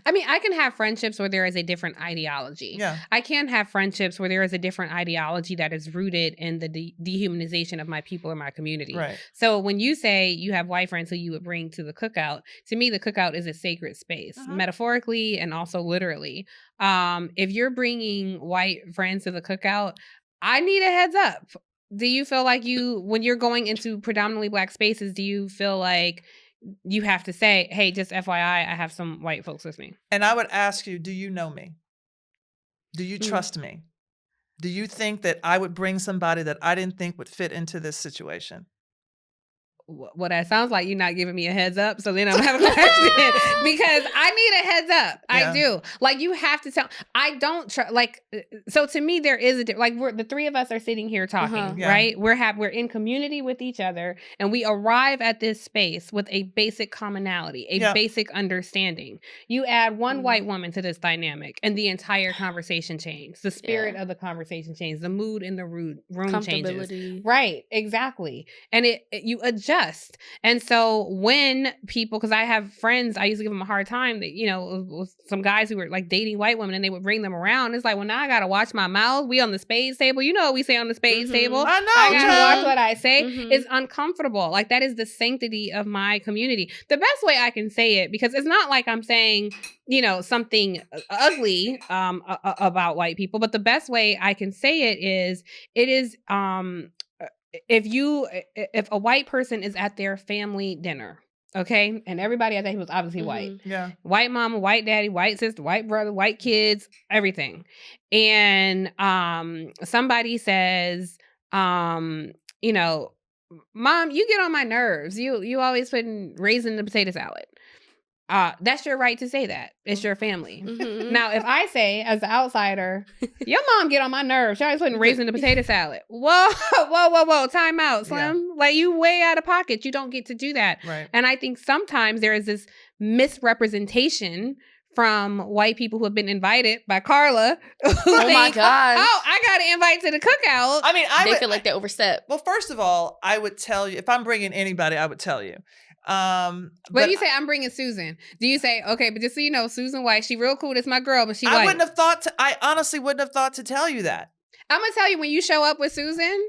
I mean, I can have friendships where there is a different ideology. Yeah. I can have friendships where there is a different ideology that is rooted in the dehumanization of my people or my community. Right. So when you say you have white friends who you would bring to the cookout, to me, the cookout is a sacred space, metaphorically and also literally. If you're bringing white friends to the cookout, I need a heads up. Do you feel like when you're going into predominantly Black spaces, do you feel like you have to say, hey, just FYI, I have some white folks with me? And I would ask you, do you know me? Do you trust me? Do you think that I would bring somebody that I didn't think would fit into this situation? Well, that sounds like you're not giving me a heads up. So then I'm having a question because I need a heads up. Yeah. I do. Like, you have to tell. I don't trust. Like, so to me, there is the three of us are sitting here talking, right? We're in community with each other, and we arrive at this space with a basic commonality, a basic understanding. You add one white woman to this dynamic, and the entire conversation changes. The spirit of the conversation changes. The mood in the room changes. Right? Exactly. And you adjust. And so when people, because I have friends, I used to give them a hard time that, some guys who were like dating white women and they would bring them around. It's like, well, now I got to watch my mouth. We on the spades table. You know what we say on the spades table. I know. I got to watch what I say. It's uncomfortable. Like, that is the sanctity of my community. The best way I can say it, because it's not like I'm saying, something ugly about white people, but the best way I can say it is, if a white person is at their family dinner, okay, and everybody at that, he was obviously white, white mama, white daddy, white sister, white brother, white kids, everything, and somebody says, Mom, you get on my nerves. You always putting raisin in the potato salad. That's your right to say that. It's your family. Now, if I say, as the outsider, your mom get on my nerves. She always putting raisin in the potato salad. Whoa. Time out, Slim. Yeah. Like, you way out of pocket. You don't get to do that. Right. And I think sometimes there is this misrepresentation from white people who have been invited by Carla. My God. Oh, I got to invite to the cookout. I mean, they feel like they overstep. Well, first of all, I would tell you, if I'm bringing anybody, I would tell you. But you say, I'm bringing Susan. Do you say, okay, but just so you know, Susan White, she real cool. That's my girl, but she white. I honestly wouldn't have thought to tell you that. I'm going to tell you, when you show up with Susan,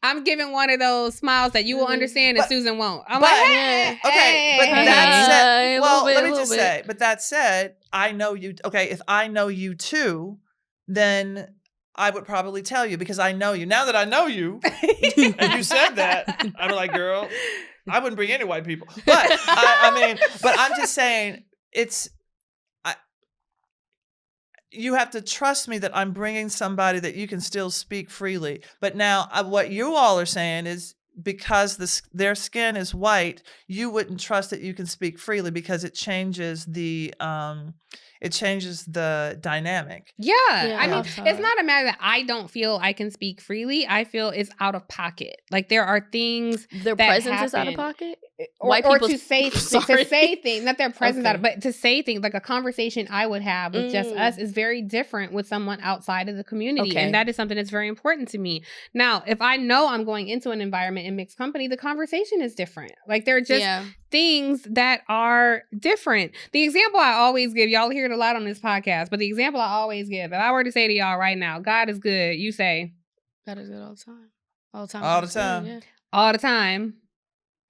I'm giving one of those smiles that you will understand and Susan won't. I'm like, hey, okay, but that said, well, let me just say, but that said, I know you. Okay, if I know you too, then I would probably tell you, because I know you. Now that I know you, and you said that, I'm like, girl, I wouldn't bring any white people. But but I'm just saying, you have to trust me that I'm bringing somebody that you can still speak freely. But now what you all are saying is, because their skin is white, you wouldn't trust that you can speak freely, because it changes the dynamic. Yeah. I mean, it's not a matter that I don't feel I can speak freely. I feel it's out of pocket. Like, there are things their presence is out of pocket. Or to say things, not their presence out of, but to say things, like a conversation I would have with just us is very different with someone outside of the community. And that is something that's very important to me. Now, if I know I'm going into an environment in mixed company, the conversation is different. Like, there are just things that are different. The example I always give, y'all hear it a lot on this podcast, but the example I always give, if I were to say to y'all right now, God is good, you say, God is good all the time. All the time. All the time. Good, yeah. All the time.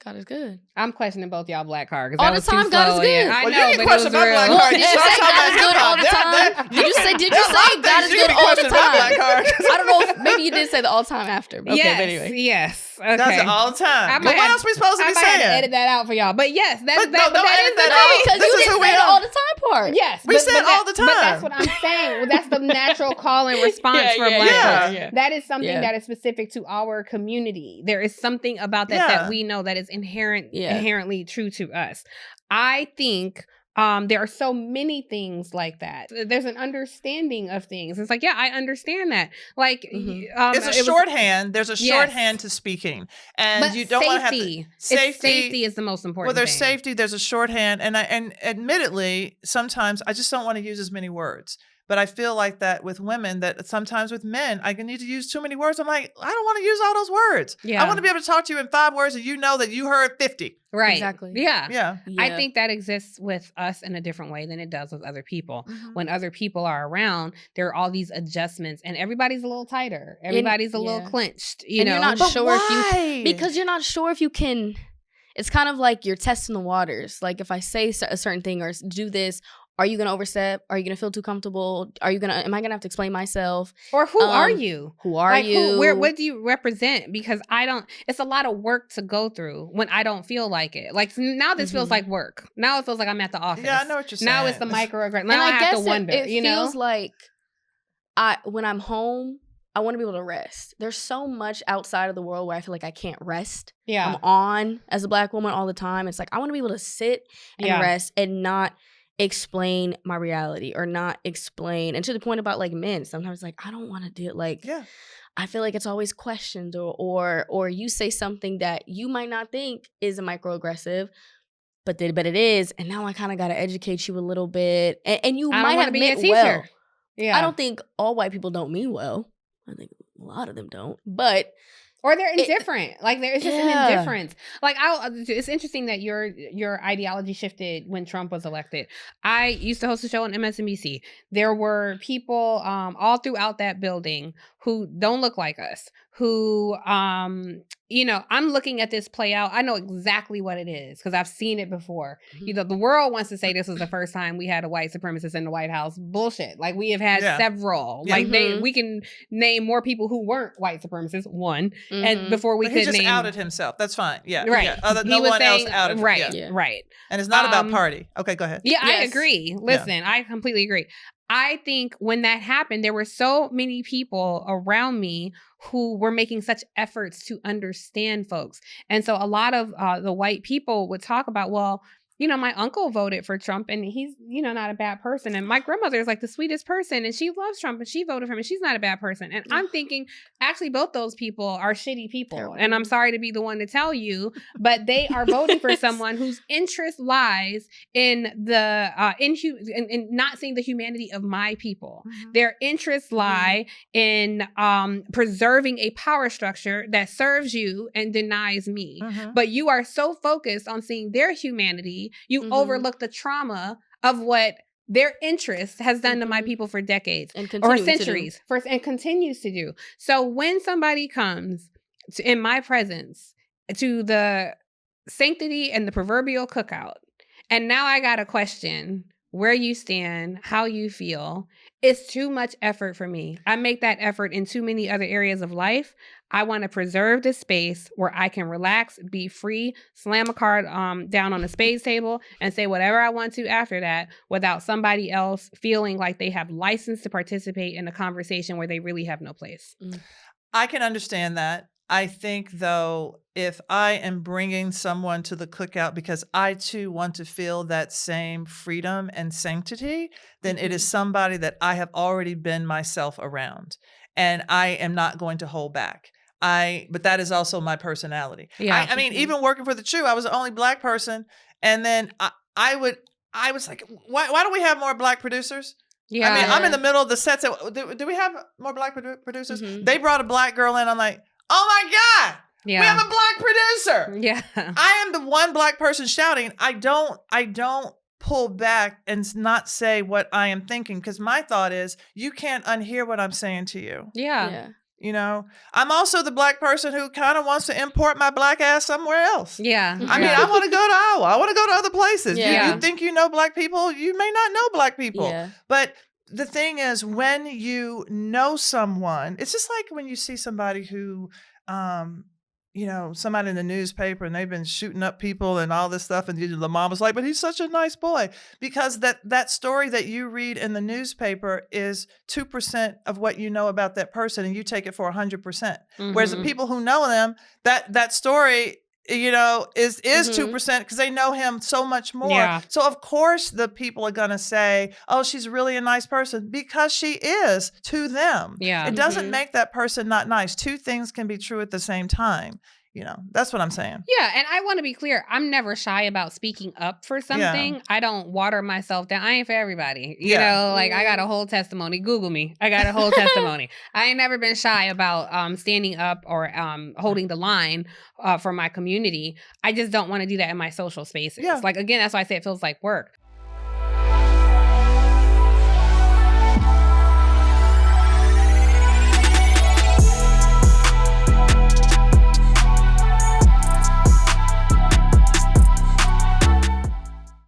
God is good. I'm questioning both y'all black card. All the time, God is good. I know, you but it was real. Did you say God is good all the time? Did you say God is good all the time? I don't know if maybe you did say the all the time after. Okay, yes, but anyway. Yes. Okay. That's it all the time. But what else are we supposed to be saying? I might have to edit that out for y'all. But yes, that is that because you didn't say the all the time part. Yes. We said all the time. But that's what I'm saying. Well, that's the natural call and response for black folks. Yeah. That is something that is specific to our community. There is something about that we know that is inherently true to us. I think there are so many things like that. There's an understanding of things. It's like, yeah, I understand that. Like, it's a shorthand. There's a shorthand to speaking, and but you don't want to have to. Safety is the most important. Well, there's thing. safety. There's a shorthand, and admittedly, sometimes I just don't want to use as many words. But I feel like that with women, that sometimes with men, I need to use too many words. I'm like, I don't want to use all those words. Yeah. I want to be able to talk to you in 5 words and you know that you heard 50. Right. Exactly. Yeah. I think that exists with us in a different way than it does with other people. Mm-hmm. When other people are around, there are all these adjustments and everybody's a little tighter. Everybody's a little clenched, you know. You're not but sure why? because you're not sure if you can. It's kind of like you're testing the waters. Like if I say a certain thing or do this, are you going to overstep? Are you going to feel too comfortable? Am I going to have to explain myself? Or who are you? Who are you? What do you represent? Because it's a lot of work to go through when I don't feel like it. Like now this feels like work. Now it feels like I'm at the office. Yeah, I know what you're saying. Now it's the microaggression. Now I have to wonder, it you know? feels like when I'm home, I want to be able to rest. There's so much outside of the world where I feel like I can't rest. Yeah. I'm on as a Black woman all the time. It's like I want to be able to sit and rest and not explain my reality or not explain. And to the point about like men, sometimes like I don't want to do it. Like I feel like it's always questioned or you say something that you might not think is a microaggressive, but it is. And now I kind of got to educate you a little bit. And you might have meant well. Yeah. I don't think all white people don't mean well. I think a lot of them don't, but or they're indifferent. Like there's just an indifference. Like it's interesting that your ideology shifted when Trump was elected. I used to host a show on MSNBC. There were people all throughout that building who don't look like us, who you know, I'm looking at this play out. I know exactly what it is because I've seen it before. Mm-hmm. You know, the world wants to say this was the first time we had a white supremacist in the White House. Bullshit. Like we have had several. Yeah. Like we can name more people who weren't white supremacists. One, and before we could name. He just outed himself. That's fine. Yeah, right. Yeah. No one else outed him. Right, yeah. Right. And it's not about party. Okay, go ahead. Yeah, yes. I agree. Listen, I completely agree. I think when that happened, there were so many people around me who were making such efforts to understand folks. And so a lot of the white people would talk about, well, you know, my uncle voted for Trump and he's, you know, not a bad person. And my grandmother is like the sweetest person and she loves Trump and she voted for him and she's not a bad person. And I'm thinking, actually, both those people are shitty people. And I'm sorry to be the one to tell you, but they are voting for someone whose interest lies in the in not seeing the humanity of my people. Mm-hmm. Their interests lie in preserving a power structure that serves you and denies me. Mm-hmm. But you are so focused on seeing their humanity, you overlook the trauma of what their interest has done to my people for decades or centuries and continues to do. So when somebody comes in my presence to the sanctity and the proverbial cookout, and now I got a question where you stand, how you feel, it's too much effort for me. I make that effort in too many other areas of life. I want to preserve this space where I can relax, be free, slam a card down on the spades table and say whatever I want to after that without somebody else feeling like they have license to participate in a conversation where they really have no place. I can understand that. I think, though, if I am bringing someone to the cookout because I, too, want to feel that same freedom and sanctity, then it is somebody that I have already been myself around, and I am not going to hold back. But that is also my personality. Yeah. I mean, even working for the Chew, I was the only Black person, and then I was like, why don't we have more Black producers? Yeah. I mean, I'm in the middle of the sets. Do we have more Black producers? Mm-hmm. They brought a Black girl in. I'm like, oh my God, we have a Black producer. Yeah. I am the one Black person shouting. I don't pull back and not say what I am thinking because my thought is you can't unhear what I'm saying to you. Yeah. You know, I'm also the Black person who kind of wants to import my Black ass somewhere else. Yeah. I mean, I want to go to Iowa. I want to go to other places. Yeah. You think you know Black people? You may not know Black people. Yeah. But the thing is, when you know someone, it's just like when you see somebody who, you know, somebody in the newspaper and they've been shooting up people and all this stuff. And the mom was like, but he's such a nice boy. Because that story that you read in the newspaper is 2% of what you know about that person. And you take it for 100%. Mm-hmm. Whereas the people who know them, that story, you know, is 2% because they know him so much more. Yeah. So of course the people are going to say, oh, she's really a nice person because she is to them. Yeah. It doesn't make that person not nice. Two things can be true at the same time. You know, that's what I'm saying. Yeah, and I want to be clear. I'm never shy about speaking up for something. Yeah. I don't water myself down. I ain't for everybody. You know, like I got a whole testimony. Google me. I got a whole testimony. I ain't never been shy about standing up or holding the line for my community. I just don't want to do that in my social spaces. Yeah. Like, again, that's why I say it feels like work.